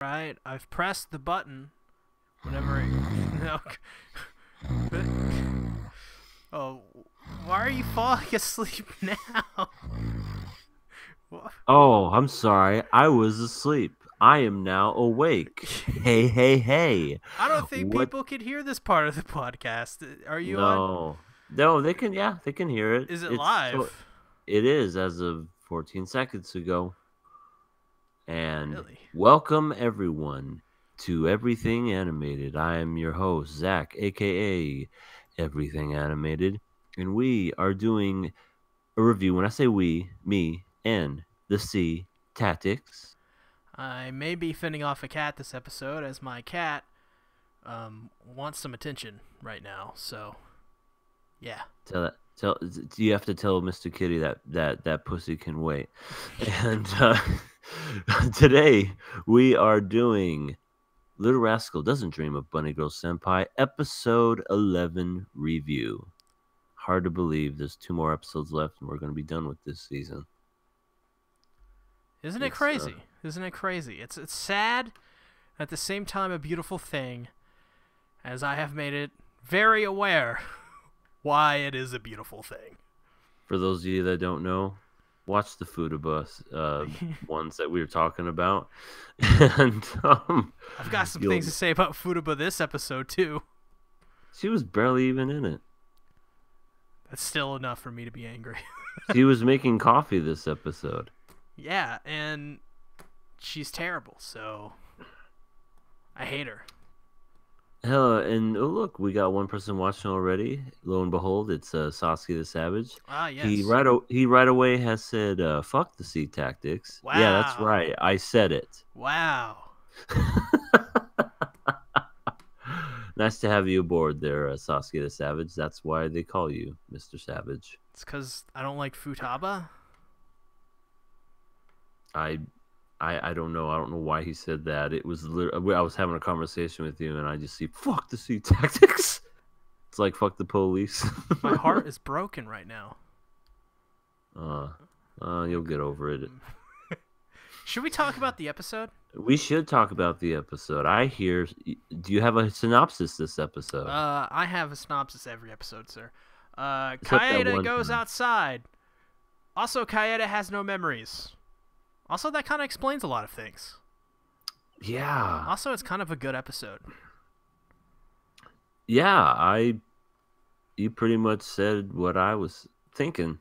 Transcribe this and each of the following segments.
Right, I've pressed the button whenever it... No. Oh, why are you falling asleep now? Oh, I'm sorry. I was asleep. I am now awake. Hey, hey, hey. I don't think What? people can hear this part of the podcast. Are you on? No. No, they can, yeah, they can hear it. Is it live? It is as of 14 seconds ago. And Really? welcome everyone to Everything Animated. I am your host, Zach, aka Everything Animated. And we are doing a review. When I say we, me and the C Tactics. I may be fending off a cat this episode, as my cat wants some attention right now. So, yeah. Tell you have to tell Mr. Kitty that pussy can wait. And today we are doing Little Rascal Doesn't Dream of Bunny Girl Senpai episode 11 review. Hard to believe there's 2 more episodes left and we're going to be done with this season. Isn't it crazy? Isn't it crazy? It's sad, at the same time a beautiful thing, as I have made it very aware why it is a beautiful thing. For those of you that don't know, watch the Futaba ones that we were talking about. And I've got some things to say about Futaba this episode, too. She was barely even in it. That's still enough for me to be angry. She was making coffee this episode. Yeah, and she's terrible, so I hate her. Hello, and oh, look, we got one person watching already. Lo and behold, it's Sasuke the Savage. Ah, yes. He right away has said, "Fuck the C Tactics." Wow. Yeah, that's right. I said it. Wow. Nice to have you aboard there, Sasuke the Savage. That's why they call you Mr. Savage. It's because I don't like Futaba. I don't know. I don't know why he said that. It was I was having a conversation with you, and I just see "fuck the C Tactics." It's like "fuck the police." My heart is broken right now. You'll get over it. Should we talk about the episode? We should talk about the episode. I hear. Do you have a synopsis this episode? I have a synopsis every episode, sir. Kaede goes outside. Also, Kaede has no memories. Also, that kind of explains a lot of things. Yeah. Also, it's kind of a good episode. Yeah, you pretty much said what I was thinking.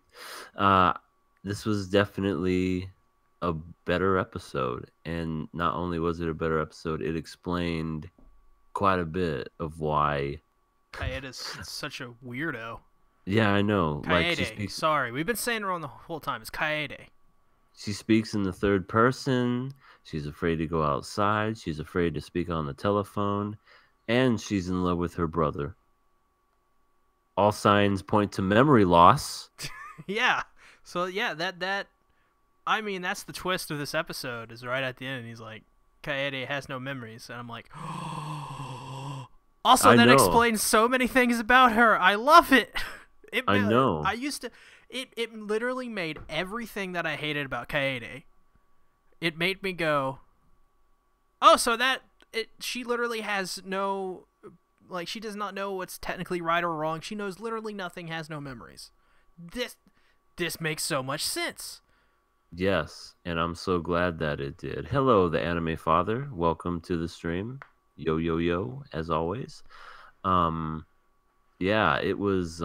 This was definitely a better episode, and not only was it a better episode, it explained quite a bit of why Kaede is such a weirdo. Yeah, I know. Kaede. Sorry, we've been saying it wrong the whole time. It's Kaede. She speaks in the third person. She's afraid to go outside. She's afraid to speak on the telephone. And she's in love with her brother. All signs point to memory loss. Yeah. So, yeah, I mean, that's the twist of this episode, is right at the end. He's like, Kaede has no memories. And I'm like, also, that explains so many things about her. I love it. I know. It literally made everything that I hated about Kaede. It made me go, oh, so she literally has no, like, she does not know what's technically right or wrong. She knows literally nothing, has no memories. This makes so much sense. Yes, and I'm so glad that it did. Hello, the anime father. Welcome to the stream. Yo, yo, yo, as always. Yeah, it was,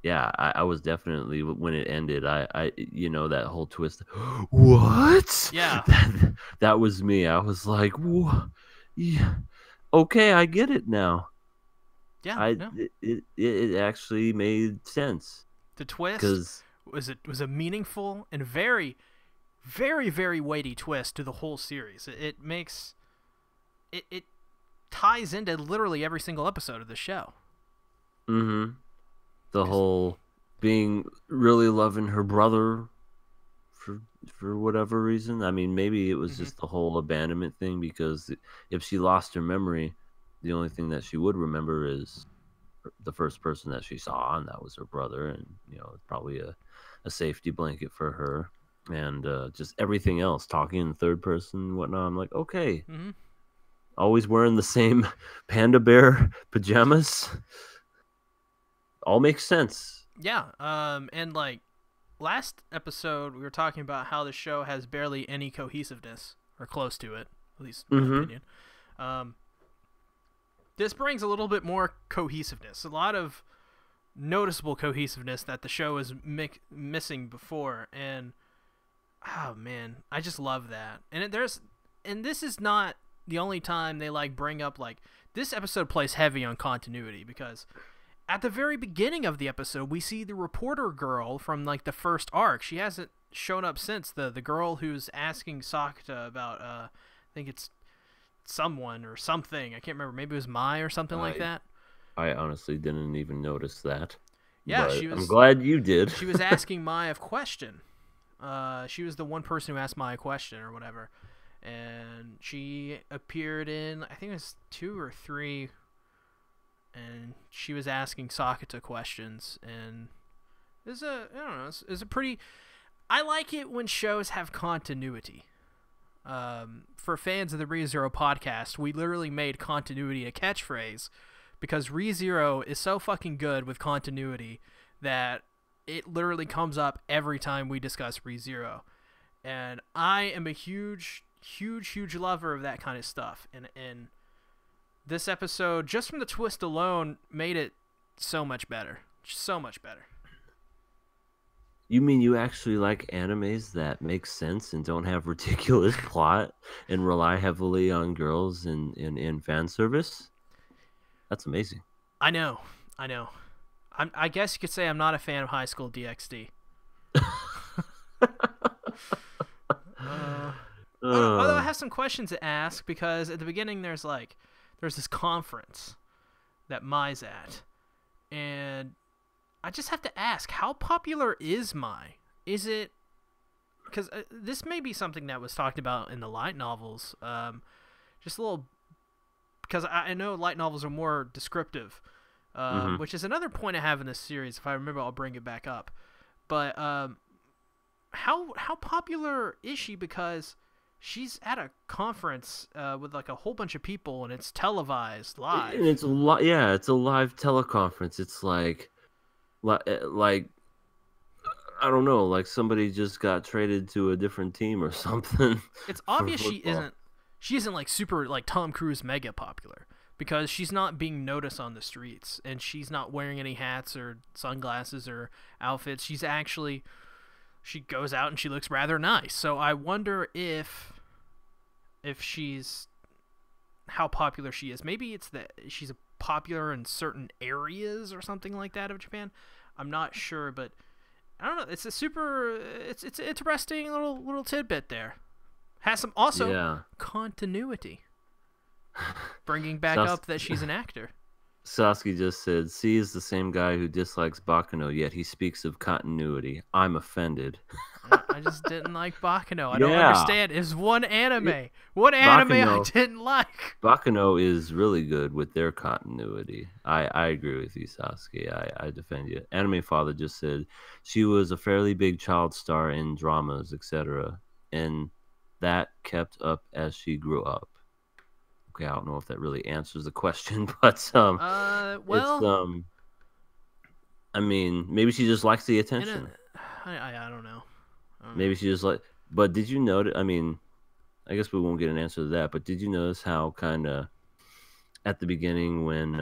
yeah, I was definitely, when it ended, I that whole twist. What? Yeah. That was me. I was like, yeah, okay, I get it now. Yeah, it actually made sense. The twist was a meaningful and very, very, very weighty twist to the whole series. It makes it ties into literally every single episode of the show. Mm-hmm. The whole being really loving her brother for whatever reason. I mean, maybe it was just the whole abandonment thing, because if she lost her memory, the only thing that she would remember is the first person that she saw, and that was her brother, and it's probably a safety blanket for her. and just everything else, talking in third person and whatnot. I'm like, okay, Mm-hmm. always wearing the same panda bear pajamas. All makes sense. Yeah. And like last episode, we were talking about how the show has barely any cohesiveness, or close to it, at least in my Mm-hmm. opinion. Um, this brings a little bit more cohesiveness, a lot of noticeable cohesiveness that the show is missing before, and oh man, I just love that. And this is not the only time they like bring up like this episode plays heavy on continuity because at the very beginning of the episode we see the reporter girl from like the first arc. She hasn't shown up since, the girl who's asking Sakata about I think it's someone or something. I can't remember. Maybe it was Mai or something like I that. I honestly didn't even notice that, Yeah, but I'm glad you did. she was asking Mai a question. She was the one person who asked Mai a question or whatever, and she appeared in I think it was 2 or 3, and she was asking Sakata questions, and there's a I don't know, it's a pretty. I like it when shows have continuity. For fans of the ReZero podcast, we literally made continuity a catchphrase because ReZero is so fucking good with continuity that it literally comes up every time we discuss ReZero. And I am a huge, huge, huge lover of that kind of stuff. And this episode, just from the twist alone, made it so much better. So much better. You mean you actually like animes that make sense and don't have ridiculous plot and rely heavily on girls and fan service? That's amazing. I know. I guess you could say I'm not a fan of High School DxD. Although I have some questions to ask because at the beginning there's this conference that Mai's at, and I just have to ask, how popular is Mai? Is it because this may be something that was talked about in the light novels, just a little because I know light novels are more descriptive, which is another point I have in this series. If I remember, I'll bring it back up. But how popular is she? Because she's at a conference with like a whole bunch of people, and it's televised live. And it's yeah, it's a live teleconference. It's like I don't know, like somebody just got traded to a different team or something. It's obvious she isn't like super like Tom Cruise mega popular because she's not being noticed on the streets, and she's not wearing any hats or sunglasses or outfits. She goes out and she looks rather nice. So I wonder if she's how popular she is. Maybe it's that she's popular in certain areas or something like that of Japan. I'm not sure, but I don't know. It's it's an interesting little tidbit there. Has some also continuity, bringing back up that she's an actor. Sasuke just said, "C is the same guy who dislikes Baccano, yet he speaks of continuity. I'm offended." I just didn't like Baccano. I don't understand. It's one anime. What anime I didn't like? Baccano is really good with their continuity. I agree with you, Sasuke. I defend you. Anime Father just said she was a fairly big child star in dramas, etc., and that kept up as she grew up. Okay, I don't know if that really answers the question, but well, I mean, maybe she just likes the attention. I don't know. Maybe she just like. But did you notice? I mean, I guess we won't get an answer to that. But did you notice how kind of at the beginning when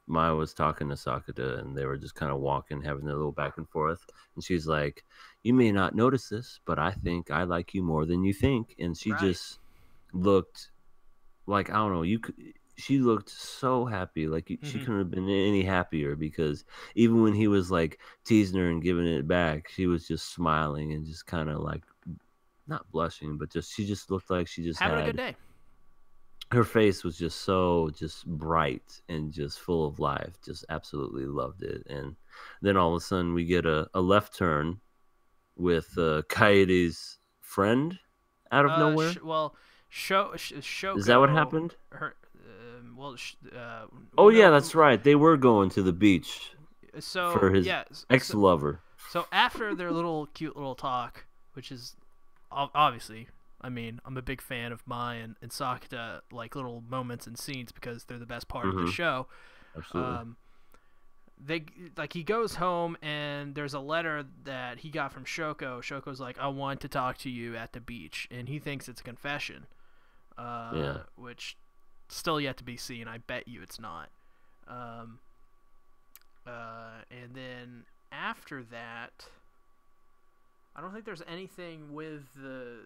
Maya was talking to Sakata and they were just kind of walking, having a little back and forth, and she's like, "You may not notice this, but I think I like you more than you think," and she just looked like I don't know. She looked so happy. Like she couldn't have been any happier because even when he was like teasing her and giving it back, she was just smiling and just kind of like not blushing, but she just looked like she just having had a good day. Her face was just so bright and just full of life. Just absolutely loved it. And then all of a sudden we get a left turn with Kaede's friend out of nowhere. Is that what happened? Yeah, that's right. They were going to the beach for his ex-lover. So after their cute little talk, which is obviously. I mean, I'm a big fan of Mai and Sakata, like little moments and scenes because they're the best part of the show. Absolutely. They like he goes home and there's a letter that he got from Shoko. Shoko's like, "I want to talk to you at the beach," and he thinks it's a confession. Which still yet to be seen. I bet you it's not. And then after that, I don't think there's anything with the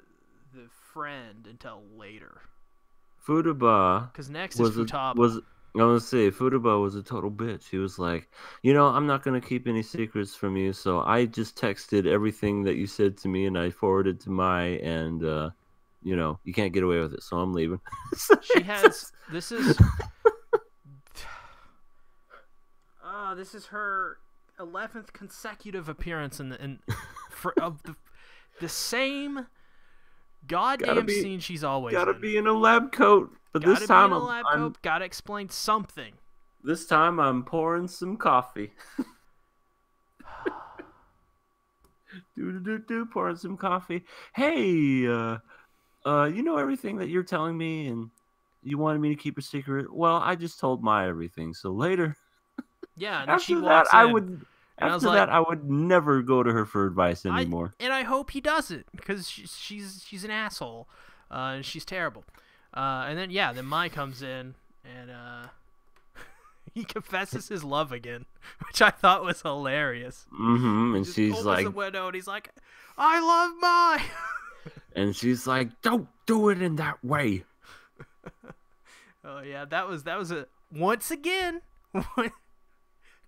friend until later. Futaba. Because next is Futaba. I was gonna say Futaba was a total bitch. He was like, I'm not gonna keep any secrets from you, so I just texted everything that you said to me, and I forwarded to Mai, and you can't get away with it, so I'm leaving. She has. This is. This is her 11th consecutive appearance of the same goddamn scene she's always gotta in. be in a lab coat, but this time I'm gotta explain something. This time I'm pouring some coffee. Pouring some coffee. Hey, you know everything that you're telling me, and you wanted me to keep a secret. Well, I just told Maya everything. So later, yeah. And after that, I would never go to her for advice anymore. And I hope he doesn't, because she's an asshole, and she's terrible. And then Mai comes in and he confesses his love again, which I thought was hilarious. And she's like, the window and he's like, "I love Mai." And she's like, "Don't do it in that way." Oh yeah, that was a once again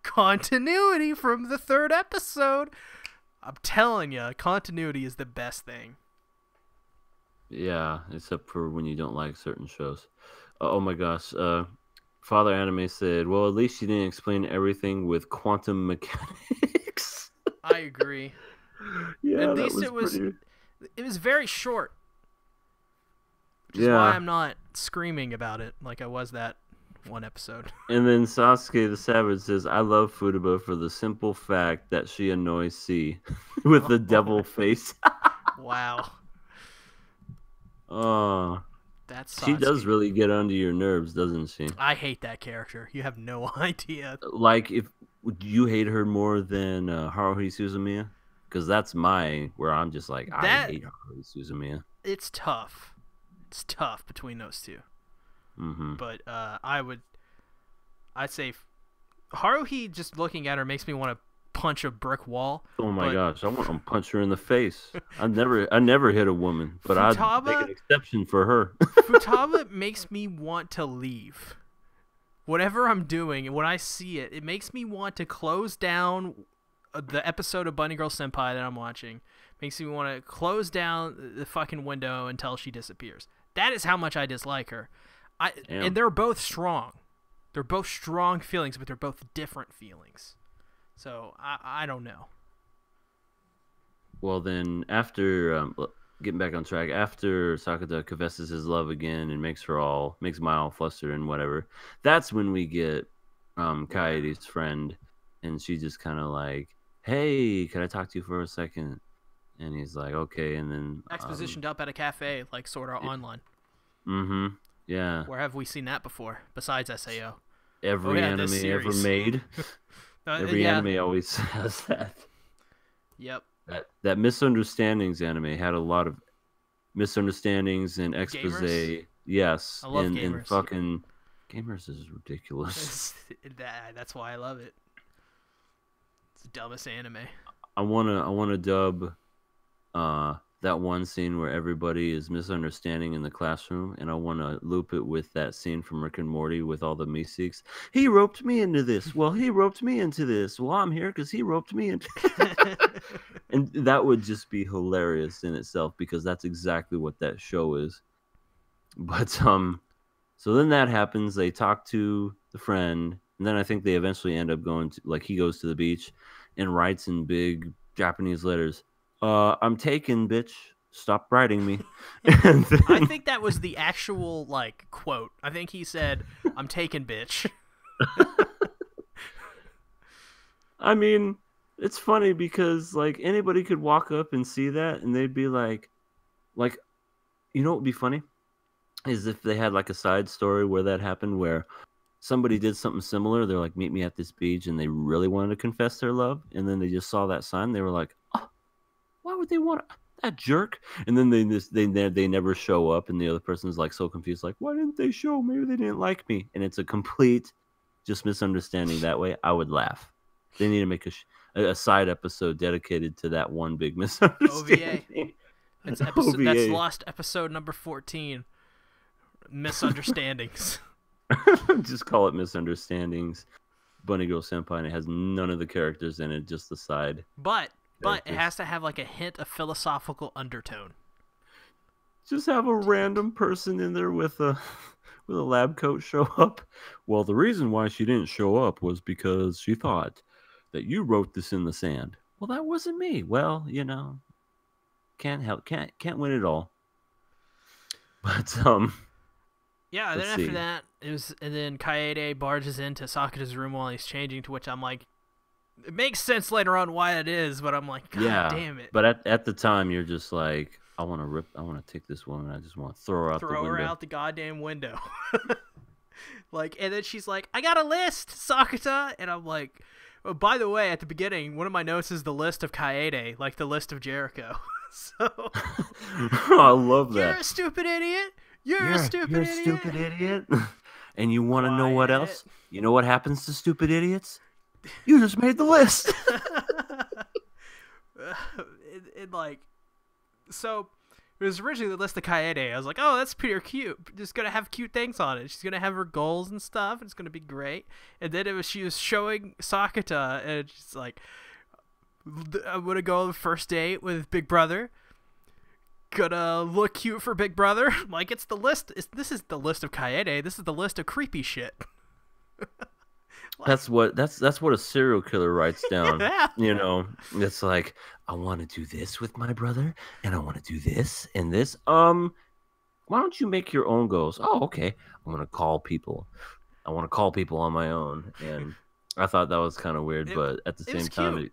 continuity from the third episode. I'm telling you, continuity is the best thing. Yeah, except for when you don't like certain shows. Oh my gosh. Father Anime said, well, at least you didn't explain everything with quantum mechanics. I agree. Yeah, at least it was very short. Which is why I'm not screaming about it like I was that one episode. And then Sasuke the Savage says, I love Futaba for the simple fact that she annoys C with the devil face. Wow. Oh. That's Sasuke. She does really get under your nerves, doesn't she? I hate that character. You have no idea. Like, would you hate her more than Haruhi Suzumiya? Because that's where I'm just like, I hate Haruhi Suzumiya. It's tough. It's tough between those two. Mm-hmm. But I'd say Haruhi, just looking at her makes me want to punch a brick wall. Oh my gosh, I want to punch her in the face. I never hit a woman, but I'd make an exception for her. Futaba makes me want to leave. Whatever I'm doing, and when I see it, it makes me want to close down the episode of Bunny Girl Senpai that I'm watching. Makes me want to close down the fucking window until she disappears. That is how much I dislike her. And they're both strong. They're both strong feelings, but they're both different feelings. So I don't know. Well, then after getting back on track, after Sakata confesses his love again and makes Mai all flustered and whatever, that's when we get Kaede's friend, and she just kind of like, "Hey, can I talk to you for a second?" And he's like, "Okay," and then expositioned up at a cafe, like sort of online. Mm-hmm. Yeah. Where have we seen that before besides SAO? Every anime ever made. Every anime always has that. Yep. That misunderstandings anime had a lot of misunderstandings and expose. Gamers? Yes. I love Gamers. And fucking Gamers is ridiculous. That's why I love it. It's the dumbest anime. I wanna dub that one scene where everybody is misunderstanding in the classroom, and I want to loop it with that scene from Rick and Morty with all the Meeseeks. He roped me into this. Well, he roped me into this. Well, I'm here because he roped me into And that would just be hilarious in itself, because that's exactly what that show is. But so then that happens. They talk to the friend, and then I think they eventually end up going to, like, he goes to the beach and writes in big Japanese letters, I'm taken, bitch. Stop writing me. And then, I think that was the actual, like, quote. I think he said, I'm taken, bitch. I mean, it's funny because like anybody could walk up and see that and they'd be like you know what would be funny is if they had like a side story where that happened where somebody did something similar. They're like, meet me at this beach, and they really wanted to confess their love, and then they just saw that sign. They were like, oh, why would they want that jerk? And then they never show up, and the other person's like so confused, like, why didn't they show? Maybe they didn't like me. And it's a complete just misunderstanding. That way, I would laugh. They need to make a side episode dedicated to that one big misunderstanding. OVA. That's lost episode number 14. Misunderstandings. Just call it misunderstandings. Bunny Girl Senpai, and it has none of the characters in it, just the side. But it has to have like a hint of philosophical undertone. Just have a random person in there with a lab coat show up. Well, the reason why she didn't show up was because she thought that you wrote this in the sand. Well, that wasn't me. Well, you know, can't win it all. But yeah, then after that, and then Kaede barges into Sakata's room while he's changing, to which I'm like, it makes sense later on why it is, but I'm like, God damn it. But at the time, you're just like, I want to take this woman, I just want to throw her out the window. Throw her out the goddamn window. Like, and then she's like, I got a list, Sakata, and I'm like, oh, by the way, at the beginning, one of my notes is the list of Kaede, like the list of Jericho. So, I love that. You're a stupid idiot. You're a stupid idiot. And you want to know what else? You know what happens to stupid idiots? You just made the list. So it was originally the list of Kaede. I was like, oh, that's pretty cute. Just gonna have cute things on it. She's gonna have her goals and stuff. It's gonna be great. And then she was showing Sakata, and she's like, I'm gonna go on the first date with Big Brother. Gonna look cute for Big Brother. Like, it's the list. This is the list of Kaede. This is the list of creepy shit. That's what a serial killer writes down. Yeah. You know, it's like, I want to do this with my brother, and I want to do this and this. Why don't you make your own goals? Oh, okay. I'm gonna call people. I want to call people on my own, and I thought that was kind of weird, but at the same time,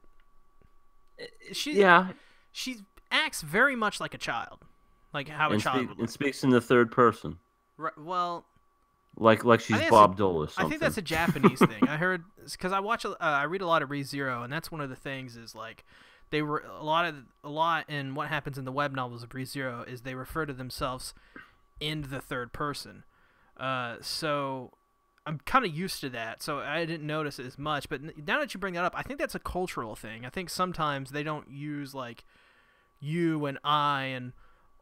she acts very much like a child, like how a child would. And speaks in the third person. Right. Well. Like she's Bob Dole or something. I think that's a Japanese thing. I heard, because I read a lot of ReZero, and that's one of the things is like they were a lot in what happens in the web novels of ReZero is they refer to themselves in the third person. So I'm kind of used to that, so I didn't notice it as much. But now that you bring that up, I think that's a cultural thing. I think sometimes they don't use like you and I and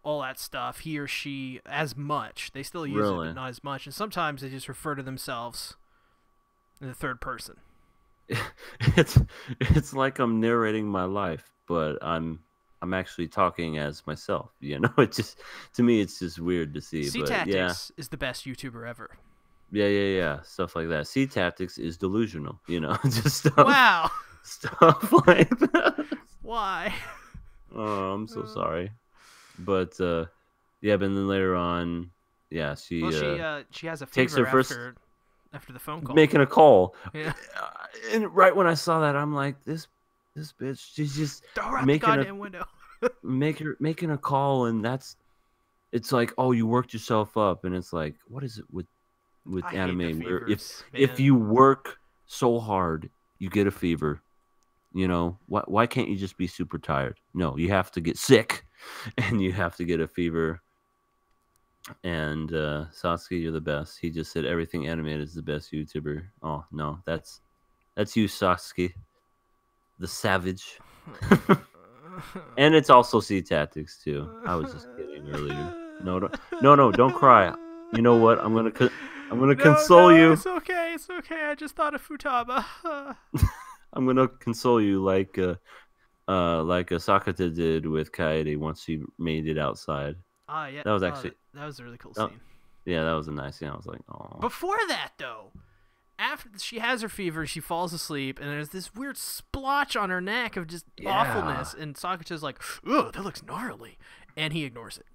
all that stuff, he or she, as much. They still use it, but not as much. And sometimes they just refer to themselves in the third person. It's like I'm narrating my life, but I'm actually talking as myself. You know, it just, to me, it's just weird to see. C-Tactics is the best YouTuber ever. Yeah. Stuff like that. C-Tactics is delusional. You know, just stuff. Wow. Stuff like that. Why? Oh, I'm so sorry. But yeah, but then later on, yeah, she has a fever takes her after the phone call, making a call. Yeah, and right when I saw that, I'm like, this bitch, she's just making the goddamn window, making a call, and it's like, oh, you worked yourself up, and it's like, what is it with anime where if you work so hard, you get a fever. You know, why can't you just be super tired? No, you have to get sick, and you have to get a fever. And Satsuki, you're the best. He just said everything animated is the best YouTuber. Oh no, that's you, Satsuki, the savage. And it's also C-Tactics too. I was just kidding earlier. No, don't cry. You know what? I'm gonna console you. It's okay. I just thought of Futaba. I'm gonna console you like Sakata did with Kaede once she made it outside. Yeah, that was actually that was a really cool scene. Yeah, that was a nice scene. I was like, oh. Before that, though, after she has her fever, she falls asleep, and there's this weird splotch on her neck of just awfulness, and Sakata's like, "Ugh, that looks gnarly," and he ignores it.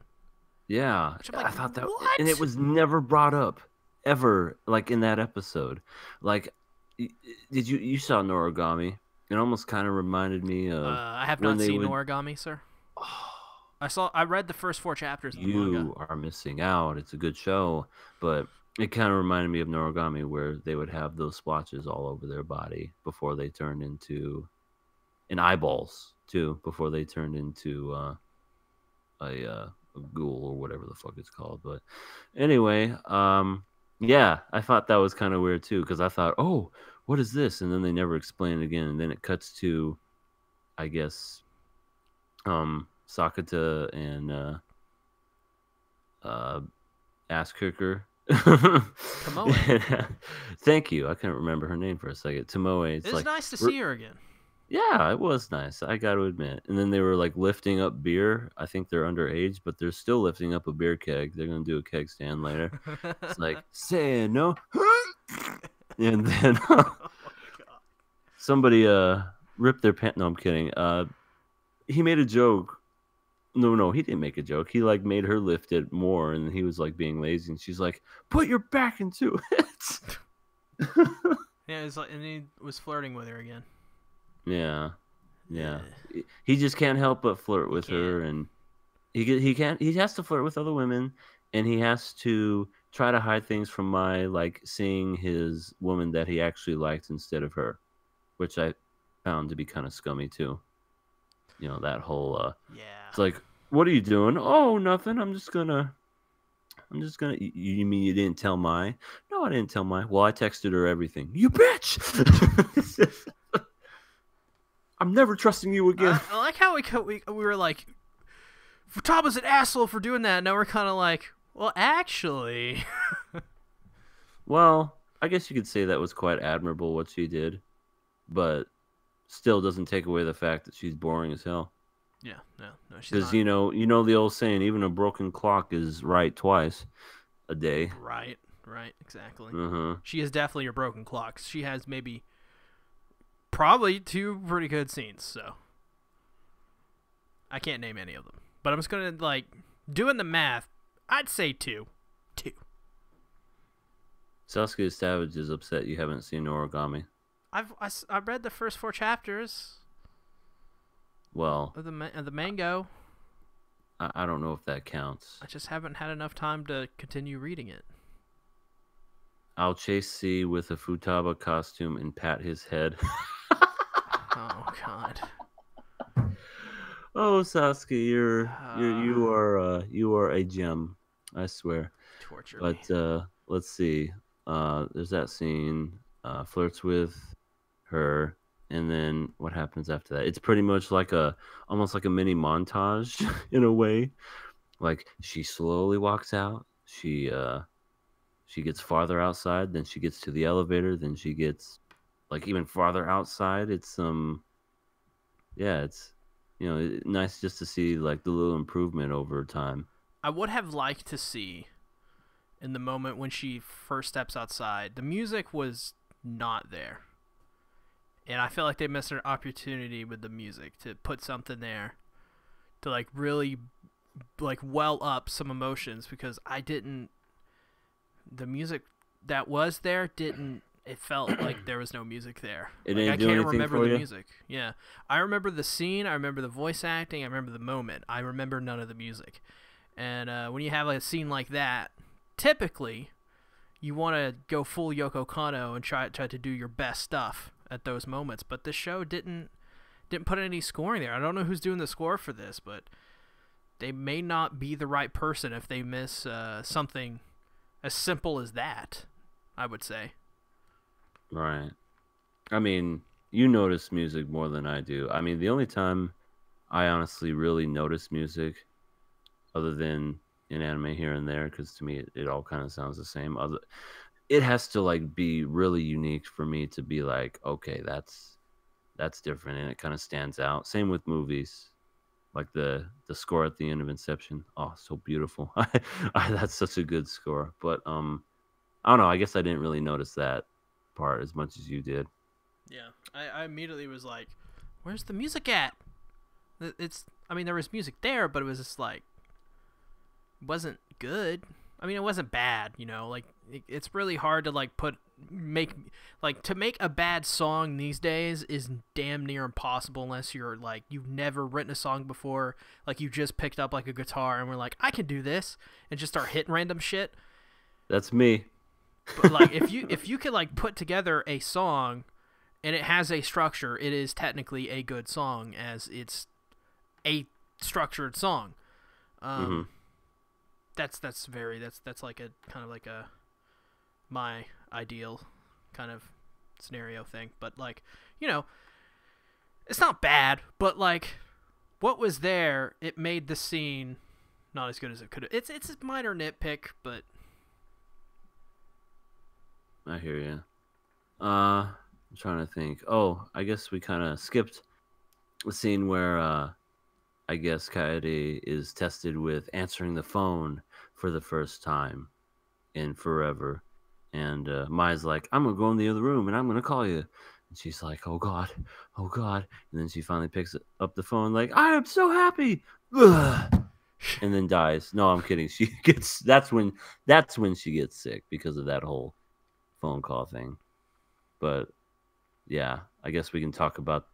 Yeah, like, I thought that, what? and it was never brought up ever, like in that episode. Like, did you saw Noragami? It almost kind of reminded me of I have when not they seen would. Origami, sir. I read the first 4 chapters of the manga. You are missing out. It's a good show, but it kind of reminded me of Noragami, where they would have those splotches all over their body before they turned into, and eyeballs too, before they turned into a ghoul or whatever the fuck it's called. But anyway, yeah, I thought that was kind of weird too, because I thought, oh, what is this? And then they never explain it again, and then it cuts to, I guess, Sakata and uh, ass kicker. Tomoe. Thank you. I couldn't remember her name for a second. Tomoe. It's It's like, nice to see her again. yeah, it was nice. I got to admit. And then they were like lifting up beer. I think they're underage, but they're still lifting up a beer keg. They're gonna do a keg stand later. It's like, say no. And then somebody ripped their pant. No, I'm kidding. He made a joke. No, he didn't make a joke. He like made her lift it more, and he was like being lazy, and she's like, "Put your back into it." Yeah, it's like, and he was flirting with her again. Yeah. He just can't help but flirt with her, and he can't. He has to flirt with other women, and he has to try to hide things from Mai, like seeing his woman that he actually liked instead of her, which I found to be kind of scummy too. You know, that whole Yeah. it's like, what are you doing? Oh, nothing. I'm just gonna. You mean you didn't tell Mai? No, I didn't tell Mai. Well, I texted her everything. You bitch! I'm never trusting you again. I like how we were like, Futaba's an asshole for doing that. Now we're kind of like, well, actually. Well, I guess you could say that was quite admirable what she did, but still doesn't take away the fact that she's boring as hell. Yeah, no, she's Because not. you know the old saying, even a broken clock is right twice a day. Right, exactly. Uh-huh. She is definitely a broken clock. She has probably 2 pretty good scenes, so I can't name any of them. But I'm just gonna like doing the math. I'd say 2. Sasuke Savage is upset you haven't seen Origami. I read the first 4 chapters Well, of the mango. I don't know if that counts. I just haven't had enough time to continue reading it. I'll chase C with a Futaba costume and pat his head. Oh God. Oh, Sasuke, you are a gem, I swear. Torture But me. let's see. There's that scene. Flirts with her, and then what happens after that? It's pretty much like almost like a mini montage in a way. Like she slowly walks out. She gets farther outside, then she gets to the elevator, then she gets like even farther outside. It's yeah, it's nice just to see like the little improvement over time. I would have liked to see in the moment when she first steps outside, the music was not there. And I feel like they missed an opportunity with the music to put something there to like really like well up some emotions, because the music that was there didn't, it felt like there was no music there. It Like, didn't I do can't anything remember for the you? music. Yeah. I remember the scene, I remember the voice acting, I remember the moment. I remember none of the music. And when you have a scene like that, typically you want to go full Yoko Kanno and try to do your best stuff at those moments. But this show didn't put any scoring there. I don't know who's doing the score for this, but they may not be the right person if they miss something as simple as that, I would say. Right. I mean, you notice music more than I do. I mean, the only time I honestly really notice music, other than in anime here and there, because to me it all kind of sounds the same. It has to like be really unique for me to be like, okay, that's different, and it kind of stands out. Same with movies, like the score at the end of Inception. Oh, so beautiful. That's such a good score. But I don't know. I guess I didn't really notice that part as much as you did. Yeah, I immediately was like, "Where's the music at?" I mean, there was music there, but it was just like, wasn't good. I mean, it wasn't bad, you know. Like it's really hard to like make to make a bad song these days is damn near impossible unless you're like you've never written a song before, like you just picked up like a guitar and we're like, I can do this, and just start hitting random shit. That's me. But like if you could like put together a song and it has a structure, it is technically a good song as it's a structured song. Mm-hmm. That's like a kind of like a my ideal kind of scenario thing. But like, you know, it's not bad, but like what was there, it made the scene not as good as it could have. It's a minor nitpick, but I hear you. I'm trying to think. Oh, I guess we kind of skipped the scene where I guess Coyote is tested with answering the phone for the first time in forever. And Mai's like, I'm going to go in the other room and I'm going to call you. And she's like, oh, God. Oh, God. And then she finally picks up the phone like, I am so happy. Ugh. And then dies. No, I'm kidding. She gets that's when she gets sick because of that whole phone call thing. But yeah, I guess we can talk about,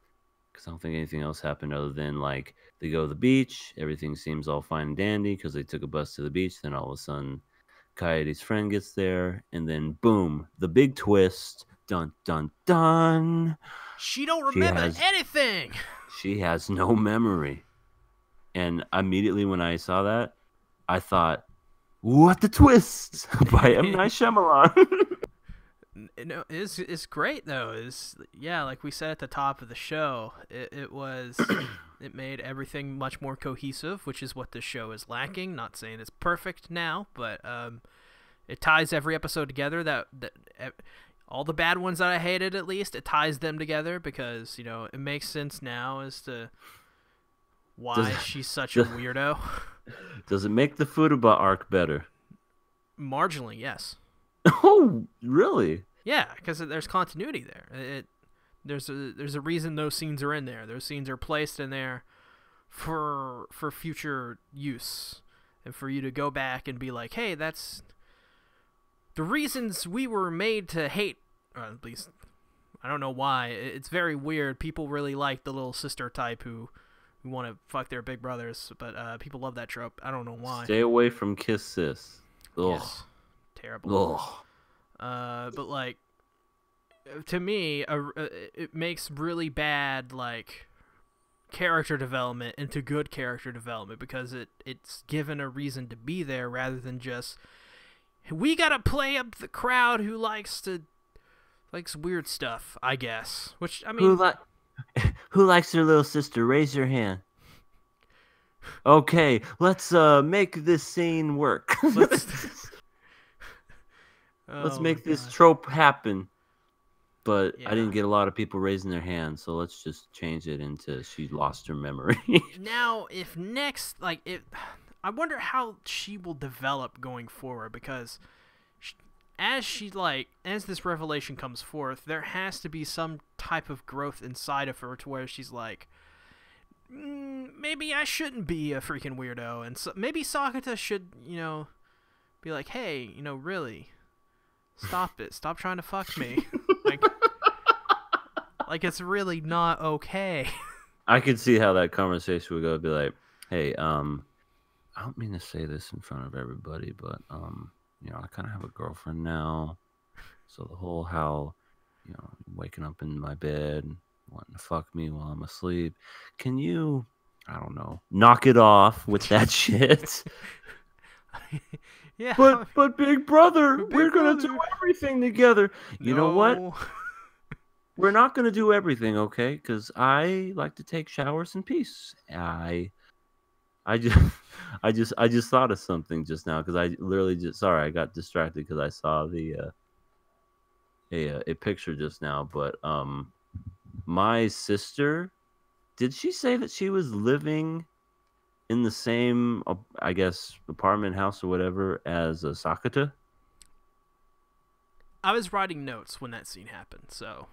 because I don't think anything else happened other than like they go to the beach. Everything seems all fine and dandy because they took a bus to the beach. Then all of a sudden, Coyote's friend gets there, and then boom, the big twist. Dun dun dun. She don't remember anything. She has no memory. And immediately when I saw that, I thought, "What the twist?" by M. Night Shyamalan. No, it's great though. Like we said at the top of the show, it was it made everything much more cohesive, which is what this show is lacking. Not saying it's perfect now, but it ties every episode together. That all the bad ones that I hated, at least it ties them together because you know it makes sense now as to why she's such a weirdo. Does it make the Futaba arc better? Marginally, yes. Oh, really? Yeah, because there's continuity there. There's a reason those scenes are in there. Those scenes are placed in there for future use, and for you to go back and be like, hey, that's the reasons we were made to hate. Or at least I don't know why. It's very weird. People really like the little sister type who want to fuck their big brothers, but people love that trope. I don't know why. Stay away from Kiss Sis. Ugh. Yes. Terrible. Ugh. But like to me, it makes really bad like character development into good character development because it's given a reason to be there rather than just we gotta play up the crowd who likes weird stuff, I guess. Which I mean, who likes their little sister? Raise your hand. Okay, let's make this scene work. Let's make this trope happen. But yeah. I didn't get a lot of people raising their hands, so let's just change it into she lost her memory. Now, if next, I wonder how she will develop going forward because as this revelation comes forth, there has to be some type of growth inside of her to where she's like, maybe I shouldn't be a freaking weirdo, and so maybe Sakata should, be like, hey, really. Stop it. Stop trying to fuck me. Like it's really not okay. I could see how that conversation would go. Be like, hey, I don't mean to say this in front of everybody, but, I kind of have a girlfriend now. So the whole how, waking up in my bed, wanting to fuck me while I'm asleep. Can you, I don't know, knock it off with that shit? Yeah, but big brother, we're gonna do everything together. You know what? We're not gonna do everything, okay? Because I like to take showers in peace. I just thought of something just now because I literally I got distracted because I saw a picture just now. But my sister, did she say that she was living in the same, I guess, apartment house or whatever as Sakata? I was writing notes when that scene happened, so.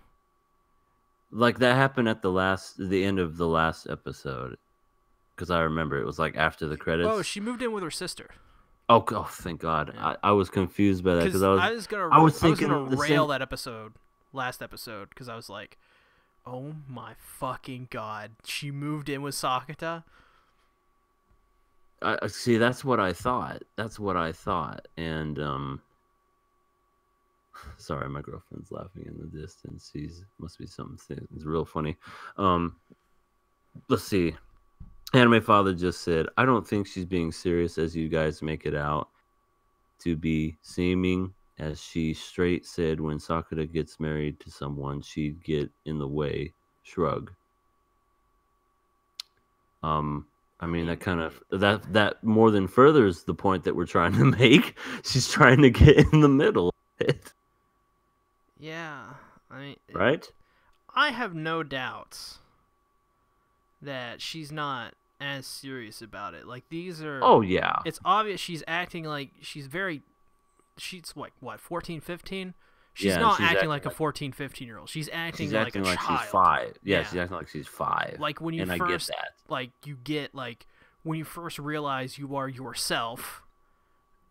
Like that happened at the end of the last episode, because I remember it was like after the credits. Oh, she moved in with her sister. Oh, thank God. Yeah. I was confused by that because Because I was I was thinking gonna the rail same. that episode, last episode, because I was like, oh my fucking god, she moved in with Sakata. I see. That's what I thought. That's what I thought. And sorry, my girlfriend's laughing in the distance. She's must be something. It's real funny. Um, let's see. Anime Father just said, I don't think she's being serious as you guys make it out to be, seeming as she straight said when Sakura gets married to someone, she'd get in the way. Shrug. Um, I mean that kind of that more than furthers the point that we're trying to make. She's trying to get in the middle of it, Yeah, I mean, right? I have no doubts that she's not as serious about it. Like, these are, Oh yeah. it's obvious she's acting like she's what 14, 15. She's Yeah, and not she's acting acting like a like 14, 15-year-old. She's acting she's like acting a like child. she's 5. Yeah, Yeah. she's acting like she's 5. Like when you and first, I get that. like you get like when you first realize you are yourself,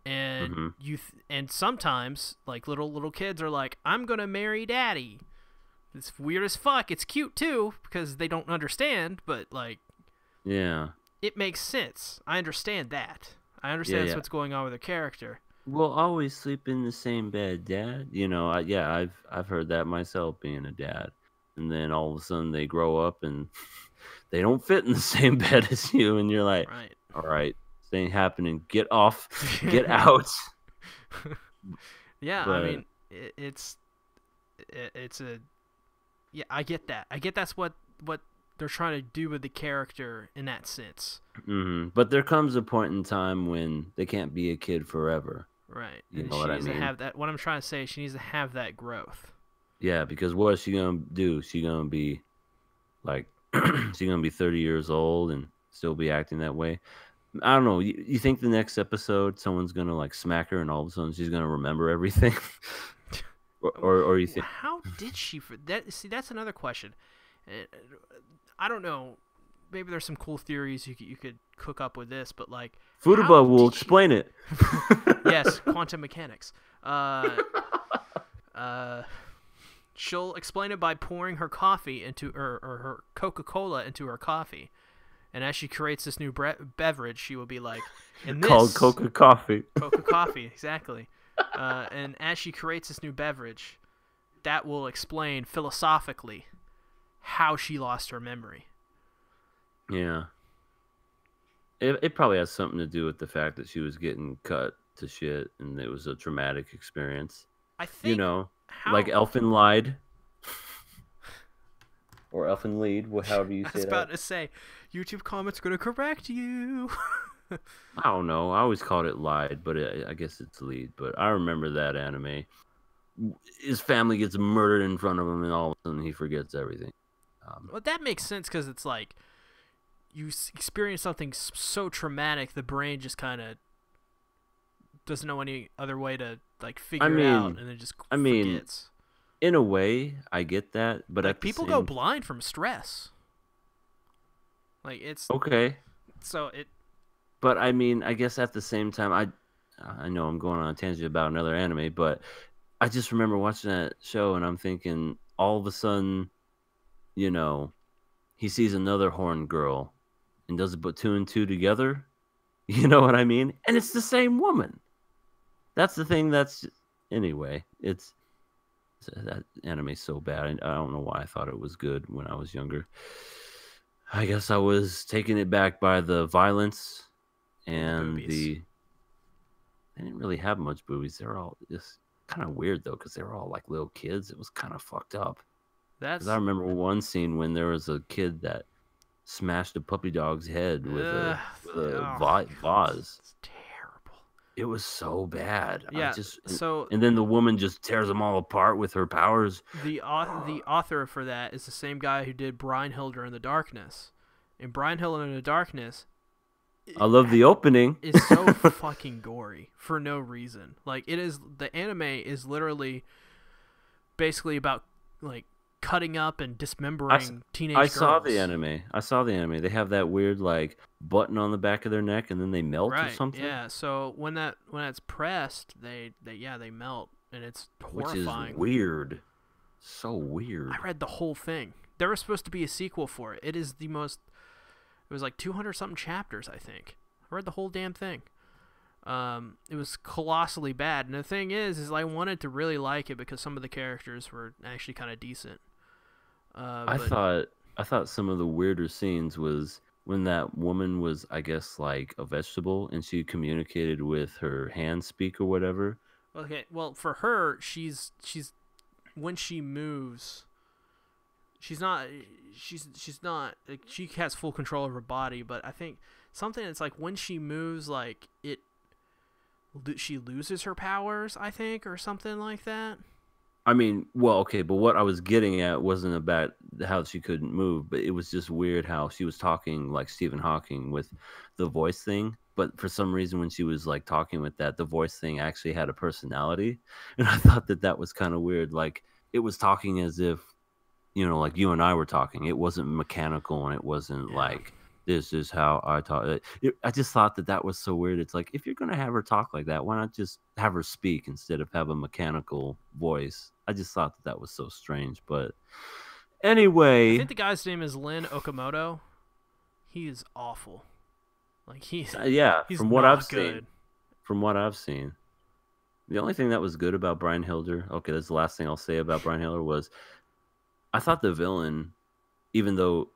and Mm-hmm. and sometimes like little kids are like, I'm gonna marry daddy. It's weird as fuck. It's cute too because they don't understand, but like Yeah. it makes sense. I understand that. I understand Yeah, that's yeah. what's going on with her character. We'll always sleep in the same bed, Dad. You know, I've heard that myself being a dad. And then all of a sudden they grow up and they don't fit in the same bed as you, and you're like, Right. all right, this ain't happening. Get off, get out. Yeah, I But mean, it's a, yeah, I get that. I get that's what they're trying to do with the character in that sense. but there comes a point in time when they can't be a kid forever. Right. You And know she what I needs mean? to have that. What I'm trying to say is she needs to have that growth. Yeah, because what is she gonna do? She gonna be like, she gonna be 30 years old and still be acting that way? I don't know. You think the next episode someone's gonna like smack her and all of a sudden she's gonna remember everything, or you think? How did she for that? See, that's another question. I don't know. Maybe there's some cool theories you could cook up with this, but like, Futaba will explain it. Yes, quantum mechanics. She'll explain it by pouring her coffee into or her Coca-Cola into her coffee, and as she creates this new beverage, she will be like, "In this Called Coca Coffee. Coca Coffee, exactly." And as she creates this new beverage, that will explain philosophically how she lost her memory. Yeah. It probably has something to do with the fact that she was getting cut to shit and it was a traumatic experience. I think, You know, like Elfin lied. Or Elfin lead, however you say I was that. about to say, YouTube comments gonna correct you. I don't know. I always called it lied, but I guess it's lead. But I remember that anime. His family gets murdered in front of him, and all of a sudden he forgets everything. Well, that makes sense because it's like you experience something so traumatic, the brain just kind of doesn't know any other way to like figure it out, and it just forgets. In a way, I get that, but like at people the same... go blind from stress. Like it's okay. So it. But I mean, I guess at the same time, I know I'm going on a tangent about another anime, but I just remember watching that show and I'm thinking, all of a sudden, you know, he sees another horned girl and does it put 2 and 2 together. You know what I mean? And it's the same woman. That's the thing. Anyway, that anime's so bad. I don't know why I thought it was good when I was younger. I guess I was taken it back by the violence and they didn't really have much boobies. They were all just kind of weird though, because they were all like little kids. It was kind of fucked up. Because I remember one scene when there was a kid that smashed a puppy dog's head with a vase. It's terrible. It was so bad. Yeah. And then the woman just tears them all apart with her powers. The author for that is the same guy who did Brynhilder in the Darkness. In Brynhilder in the Darkness, I love the opening. It's so fucking gory for no reason. Like the anime is literally basically about like cutting up and I, dismembering teenage I girls. saw the anime. I saw the anime. They have that weird like button on the back of their neck, and then they melt or Right. something, Yeah. So when that's pressed, they melt, and it's which is horrifying. weird. So I weird. read the whole thing. There was supposed to be a sequel for it. It is the most. It was like 200 something chapters, I think. I read the whole damn thing. It was colossally bad, and the thing is I wanted to really like it because some of the characters were actually kind of decent. I But thought I thought some of the weirder scenes was when that woman was, I guess, like a vegetable, and she communicated with her hand speak or whatever. okay, well for her, she's when she moves, she's not she's not like, she has full control of her body, but I think something that's like when she moves, like she loses her powers, I think, or something like that. I mean, well, okay, but what I was getting at wasn't about how she couldn't move, but it was just weird how she was talking like Stephen Hawking with the voice thing. But for some reason, when she was like talking with that, the voice thing actually had a personality, and I thought that that was kind of weird. Like it was talking as if, like you and I were talking. It wasn't mechanical, and it wasn't Yeah. like this is how I talk. I just thought that that was so weird. It's like if you're gonna have her talk like that, why not just have her speak instead of have a mechanical voice? I just thought that that was so strange. But I anyway, think the guy's name is Lin Okamoto. He is awful. Like yeah, he's from what I've not seen, good. the only thing that was good about Brian Hilder, okay, that's the last thing I'll say about Brian Hilder was I thought the villain, even though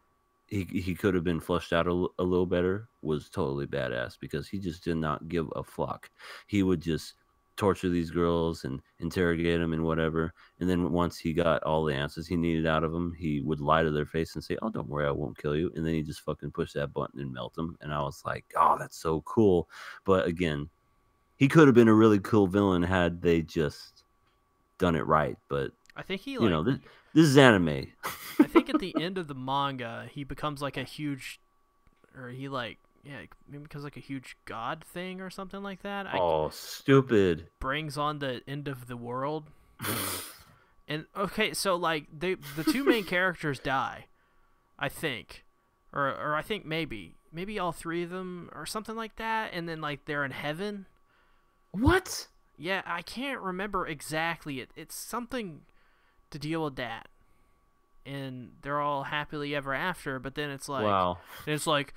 he could have been fleshed out a little better, was totally badass because he just did not give a fuck. He would just torture these girls and interrogate them and whatever. And then once he got all the answers he needed out of them, he would lie to their face and say, "Oh, don't worry, I won't kill you." And then he just fucking push that button and melt them. And I was like, "Oh, that's so cool." But again, he could have been a really cool villain had they just done it right. But I think he you like know, this is anime. I think at the end of the manga he becomes like a huge, or he like yeah he becomes like a huge god thing or something like that. Oh, stupid. Brings on the end of the world. And okay, so like the two main characters die, I think, or I think maybe all three of them or something like that, and then like they're in heaven. What? Yeah, I can't remember exactly. It's something to deal with that, and they're all happily ever after. But then Wow. it's like,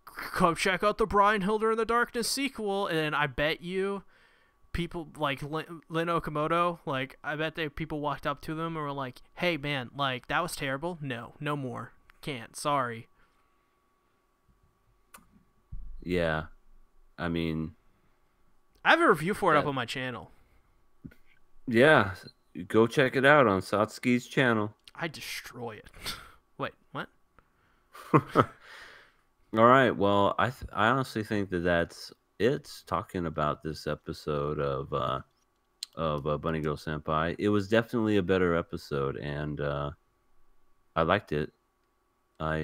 come check out the Brian Hilder in the Darkness sequel, and I bet you people like Lin Okamoto, like I bet people walked up to them and were like, "Hey man, like that was terrible. No, no more. Can't. Sorry." Yeah. I mean, I have a review for it up that, on my channel. yeah. Go check it out on Satsuki's channel. I destroy it. Wait, what? All right. Well, I honestly think that that's it. Talking about this episode of Bunny Girl Senpai, it was definitely a better episode, and I liked it. I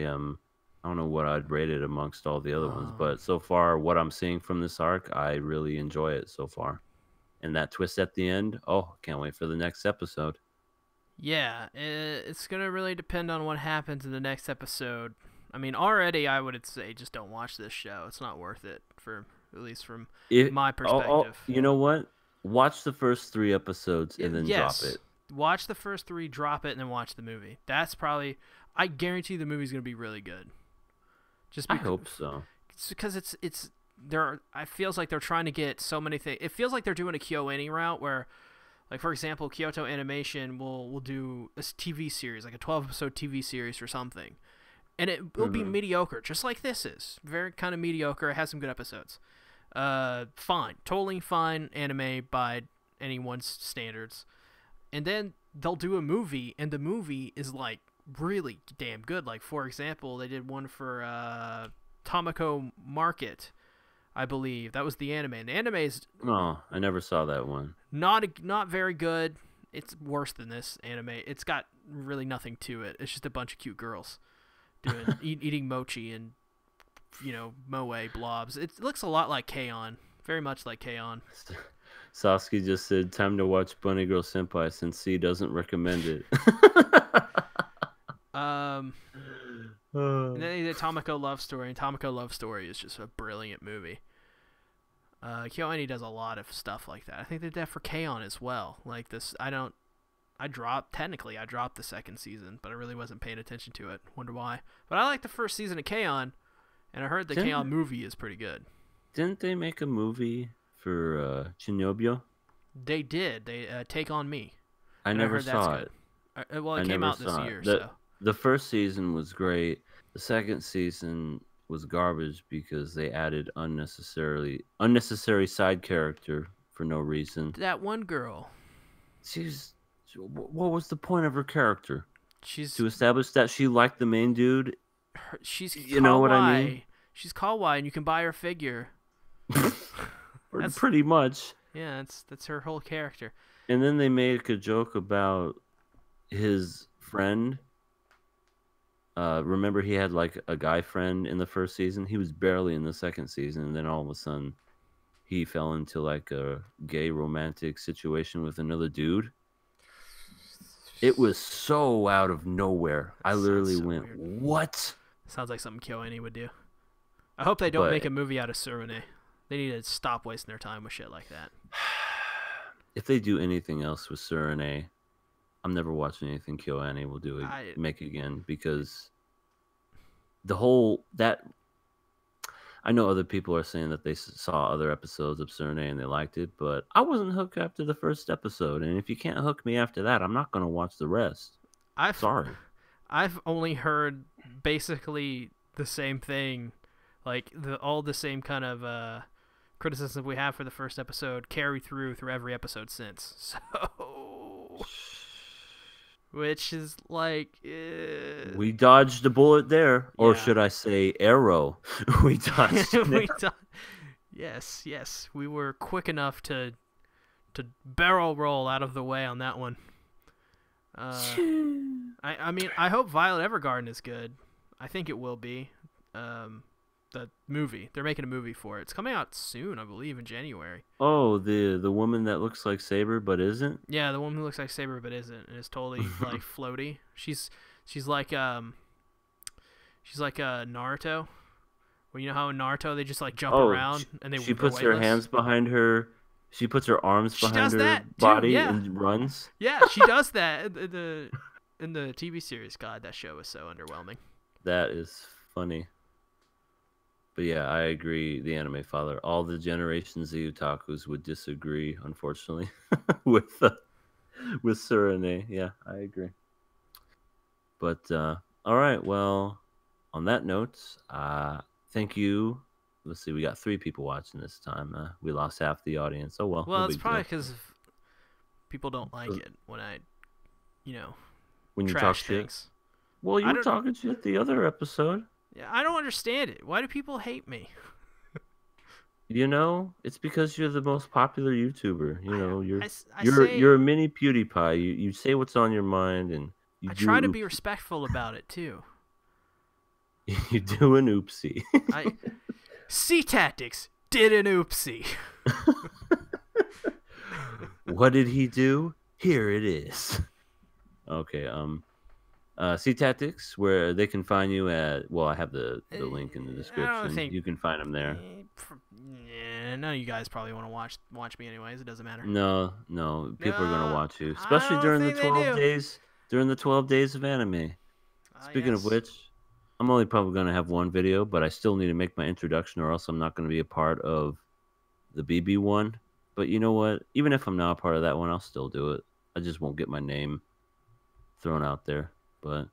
don't know what I'd rate it amongst all the other ones, but so far, what I'm seeing from this arc, I really enjoy it so far. And that twist at the end, oh, can't wait for the next episode. Yeah, it's gonna really depend on what happens in the next episode. I mean, already I would say just don't watch this show. It's not worth it for at least from my perspective. You know what? Watch the first 3 episodes and then Yes. drop it. Watch the first 3, drop it, and then watch the movie. That's probably. I guarantee the movie's gonna be really good. Just I hope so. because it's there. It feels like they're trying to get so many things. It feels like they're doing a KyoAni route where, like for example, Kyoto Animation will do a TV series, like a 12-episode TV series or something, and it will be mediocre, just like this is. Very kind of mediocre. It has some good episodes. Fine, totally fine anime by anyone's standards, and then they'll do a movie, and the movie is like really damn good. Like for example, they did one for Tamako Market, I believe. That was the anime. And the anime is Oh, I never saw that one. not very good. It's worse than this anime. It's got really nothing to it. It's just a bunch of cute girls doing eating mochi and moe blobs. It looks a lot like K-On, very much like K-On. Sasuke just said, "Time to watch Bunny Girl Senpai since C doesn't recommend it." Um, and Uh, then the Tomoko Love Story. And Tomoko Love Story is just a brilliant movie. KyoAni does a lot of stuff like that. I think they did that for K-On! As well. Like this, I dropped the second season, but I really wasn't paying attention to it. Wonder why. But I like the first season of K-On! And I heard the didn't K-On! Movie is pretty good. didn't they make a movie for Chinyobyo? They did. They Take on Me, I and I never heard that's saw good. it. Well, it I came never out this saw year, it. so The first season was great. The second season was garbage because they added unnecessary side character for no reason. that one girl, She's what was the point of her character? she's To establish that she liked the main dude. she's You know what I mean? kawaii. She's kawaii, and you can buy her figure. That's Pretty much. yeah, that's her whole character. And then they make a joke about his friend. Remember, he had like a guy friend in the first season. He was barely in the second season, and then all of a sudden, he fell into like a gay romantic situation with another dude. It was so out of nowhere. I Sounds literally so went, weird. "What?" Sounds like something KyoAni would do. I hope they don't But make a movie out of Surune. They need to stop wasting their time with shit like that. if they do anything else with Surene, I'm never watching anything KyoAni will make again because the whole that I know other people are saying that they saw other episodes of Surene and they liked it, but I wasn't hooked after the first episode, and if you can't hook me after that, I'm not going to watch the rest. Sorry. I've only heard basically the same thing, like all the same kind of criticism we have for the first episode carry through every episode since. So, which is like We dodged a bullet there, or Yeah. should I say arrow? We dodged it. Yes, we were quick enough to barrel roll out of the way on that one. I mean, I hope Violet Evergarden is good. I think it will be. The movie, they're making a movie for it. It's coming out soon, I believe, in January. Oh, the woman that looks like Saber but isn't? Yeah, the woman who looks like Saber but isn't, and is totally like floaty. She's like Naruto. Well, you know how in Naruto they just like jump around and they she puts her weightless? hands behind her. She puts her arms She behind does her that, too, body yeah. and runs. Yeah, she does that in the TV series. God, that show is so underwhelming. That is funny. But yeah, I agree. The anime father, all the generations of otakus would disagree, unfortunately, with Surene. Yeah, I agree. But all right, well, on that note, thank you. Let's see, we got 3 people watching this time. We lost half the audience. Oh well. Well, no it's big probably deal. because people don't like it when I, When you talk trash shit. things. Well, you I were don't- talking shit the other episode. Yeah, I don't understand it. Why do people hate me? It's because you're the most popular YouTuber. I You're a mini PewDiePie. You say what's on your mind, and you I do try to be respectful about it too. you do an oopsie. C Tactics did an oopsie. What did he do? Here it is. Okay. C Tactics, where they can find you at. Well, I have the link in the description. think- You can find them there. Yeah, none of you guys probably want to watch me anyways. It doesn't matter. No, people are gonna No, watch you, I especially don't during the think they 12 do. days. During the 12 days of anime. Speaking of Yes. which, I'm only probably gonna have one video, but I still need to make my introduction, or else I'm not gonna be a part of the BB one. But you know what? Even if I'm not a part of that one, I'll still do it. I just won't get my name thrown out there. But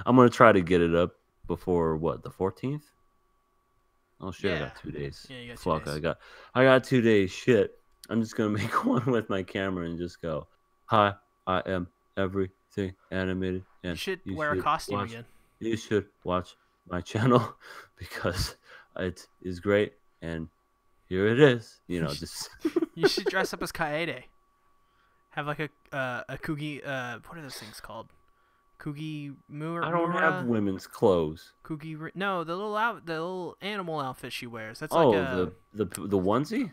I'm gonna try to get it up before the 14th. Oh shit! I got 2 days. Yeah, you got 2 Fuck! days. I got 2 days. Shit! I'm just gonna make one with my camera and just go. Hi, I am everything animated, and You should wear a costume again. You should watch my channel because it is great, and here it is. Just You should dress up as Kaede. Have like a kugi. What are those things called? Kugi Mura. I don't have women's clothes. Kugi. No, the little animal outfit she wears. That's Oh, like a the onesie.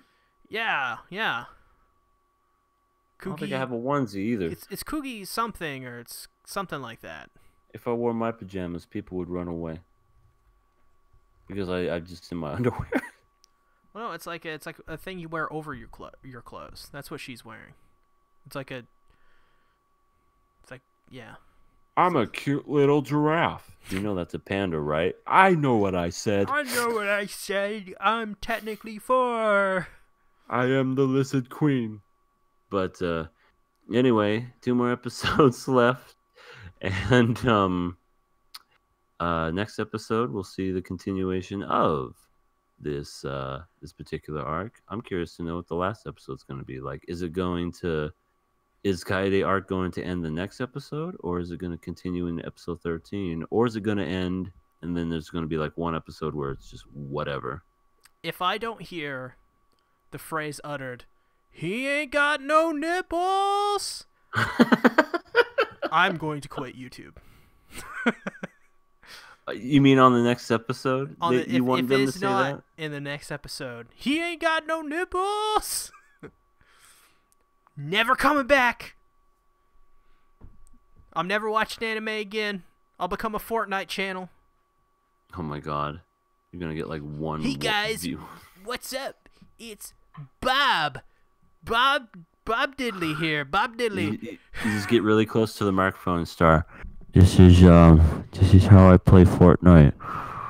yeah. I don't think I Kugi. have a onesie either. It's Kugi something or it's something like that. If I wore my pajamas, people would run away because I'm just in my underwear. Well, no, it's like a thing you wear over your clothes. That's what she's wearing. It's like a. It's like yeah. I'm a cute little giraffe. You know that's a panda, right? I know what I said. I know what I said. I'm technically 4. I am the lizard queen. But anyway, 2 more episodes left, and next episode we'll see the continuation of this particular arc. I'm curious to know what the last episode's going to be like. Is Kaede arc going to end the next episode, or is it going to continue in episode 13, or is it going to end and then there's going to be like one episode where it's just whatever? If I don't hear the phrase uttered, "He ain't got no nipples," I'm going to quit YouTube. You mean on the next episode? You want them to say that? In the next episode, "He ain't got no nipples." Never coming back. I'm never watching anime again. I'll become a Fortnite channel. Oh my god. You're going to get like one Hey guys, view. What's up? It's Bob. Bob Diddley here. Bob Diddley. You just get really close to the microphone and start. This is how I play Fortnite.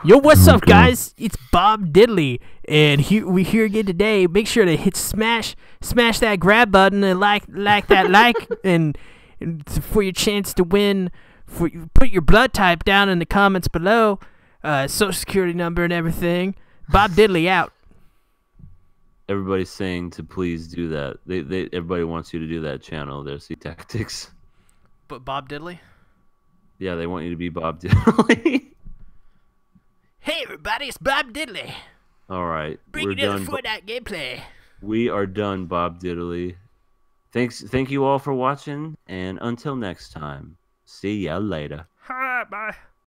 Yo, what's up, guys? It's Bob Diddley, and we're here again today. Make sure to smash that grab button and like that and for your chance to win. Put your blood type down in the comments below, social security number and everything. Bob Diddley out. Everybody's saying to please do that. Everybody wants you to do that channel. Their Sea Tactics. But Bob Diddley? Yeah, they want you to be Bob Diddley. Hey everybody, it's Bob Diddley. All right, we're done. Fortnite gameplay. We are done, Bob Diddley. Thank you all for watching, and until next time, see ya later. Hi, bye.